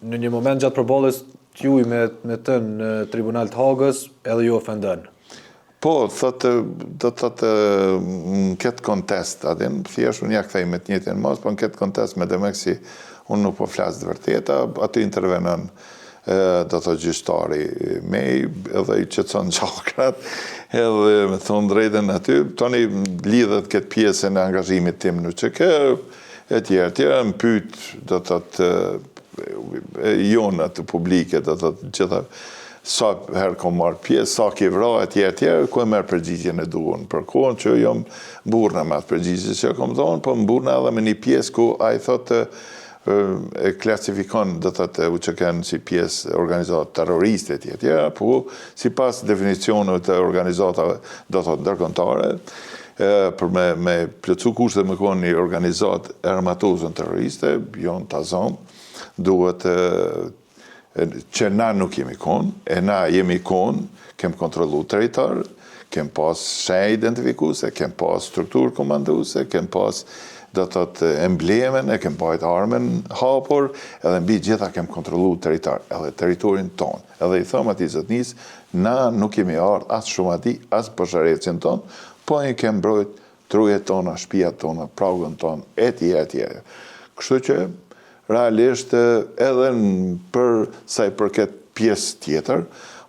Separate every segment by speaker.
Speaker 1: në një moment gjatë përballjes t'juaj me të në tribunal të Hagës, edhe ju ofendon.
Speaker 2: Po, thotë, do të thotë, në këtë kontest, adin, thjesht unë ja kthej me të njëjtin mos, po në këtë kontest me demek si unë nuk po flas të vërteta, aty intervenon do të gjyqtari mej, edhe i qetëson çakrat, edhe me thonë drejtën aty, tani lidhet këtë pjesën e angazhimit tim në ÇK, e tjerë, më pyet, do të thotë, jona të publike, do të thotë, gjitha, sa herë kom marrë pjesë, sa ki vra, e tjerë, ku e merë përgjigjen e duhur. Për kohën që jam mburna me atë përgjigje që kom thonë, po mburna edhe me një pjesë ku a i thotë e klasifikon, do thotë, UÇK-n si pjesë organizatë terroriste e tjerë, po si pas definicionëve të organizatave, do thotë, ndërkombëtare, për me plotësu kushte me konë një organizatë armatosën terroriste, jonë të zonë, duhet që na nuk jemi konë, e na jemi konë, kem kontrollu territor, kem pas shenjë identifikuese, kem pas strukturë komanduse, kem pas do të thotë emblemen, e kem bajt armen hapur, edhe mbi gjitha kem kontrollu territor, edhe territorin tonë. Edhe i thëmë ati zotnis, na nuk jemi ardhë as Shumati, as Posharecin tonë, po i kem mbrojt trujet tona, shtëpiat tona, pragën tonë, e tjerë. Kështu që realisht edhe për sa i përket pjesë tjetër,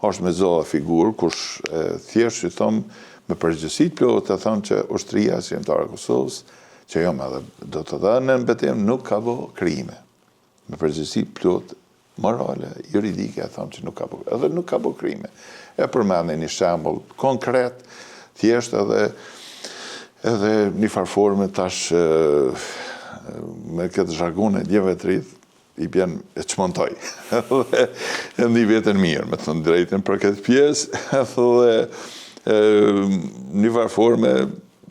Speaker 2: është me zolla figurë, kush thjesht që thëmë me përgjësit plot të thëmë që ushtria shqiptare e Kosovës, që jam edhe do të dhe në mbetim nuk ka bo krime. Me përgjësit plot morale, juridike, thëmë që nuk ka bo, edhe nuk ka bo krime. E përmendin një shembull konkret, thjesht edhe një farforme tash me këtë zhargon e djeve të rritë, i bjen e çmontoj. E ndi vetën mirë, me thënë drejtën për këtë pjesë, edhe një farforme,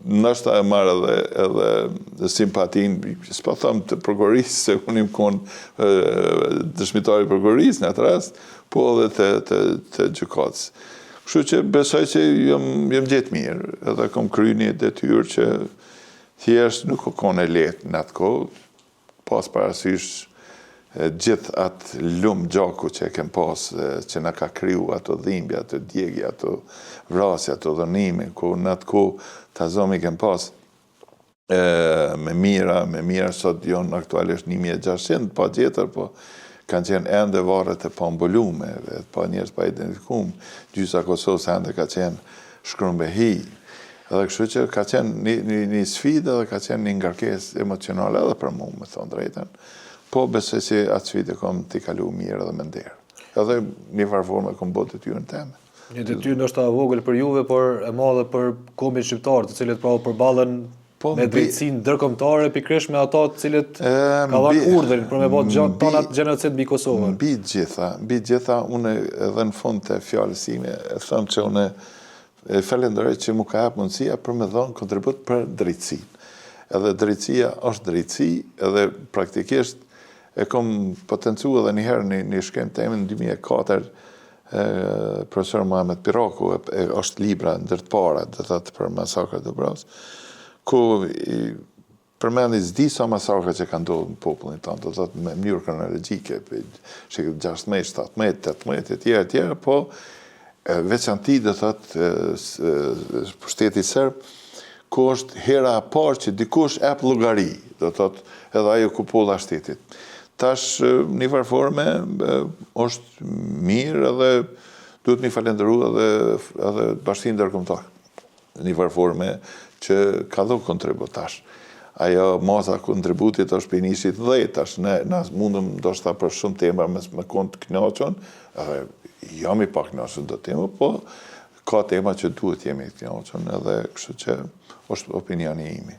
Speaker 2: nështë e marrë edhe simpatin, s'po thëmë të prokurorisë, se unë im konë dëshmitari prokurorisë në atë rast, po edhe të gjykatës. Kështu që besoj që jam gjetë mirë, edhe kom kry një detyrë që thjesht nuk konë e letë në atë kohë, pas parasysh gjithë atë lumë gjaku që e kem pas, që na ka kryu ato dhimbje, ato djegje, ato vrasje, ato dhënime, ku në atë kohë të zomi kem pas me mira sot jonë aktualisht 1600, pa tjetër, po kanë qenë ende varet e pa mbulume, pa njerës pa identifikum, gjysa Kosovës ende ka qenë shkrumbehi, edhe kështu që ka qenë një sfidë edhe ka qenë një ngarkesë emocionale edhe për mu, me thonë drejten, po besoj si atë sfidë kom t'i kalu mirë edhe me nderë. Edhe një farforme kom botë të tyre në teme.
Speaker 1: Një detyrë ndoshta e vogël për juve, por e madhe për kombin shqiptar, të cilët pra përballën me drejtsinë ndërkombëtare pikërisht me ata të cilët ka dhënë urdhrin për me bërë tonat gjenocid mbi Kosovën.
Speaker 2: Mbi gjitha, unë edhe në fund të fjalës time e them që unë falenderoj që mu ka hap mundësia për me dhënë kontribut për drejtsinë. Edhe drejtësia është drejtësi, edhe praktikisht e kom potencu edhe njëherë një shkem temin në 2004, profesor Muhamet Piraku është libra ndër të para, dhe thëtë për masakrat e Dubrovës, ku përmendi s'di sa masakra që kanë ndodhur në popullin tonë, do thëtë me mënyrë kronologjike, 16, 17, 18, e tjera, po veçanti do thëtë pushteti serb, ku është hera e parë që dikush ep llogari, do thëtë edhe ajo kupolla e shtetit. Tash një farforme është mirë edhe duhet mi falenderu edhe Bashkinë Ndërkombëtare. Një farforme që ka dhënë kontribut tash. Ajo masa kontributit është për njësit 10, tash ne mundëm ndoshta për shumë tema me konë të kënaqur, edhe jam i pa kënaqur do tema, po ka tema që duhet jemi të kënaqur, edhe kështu që është opinioni imi.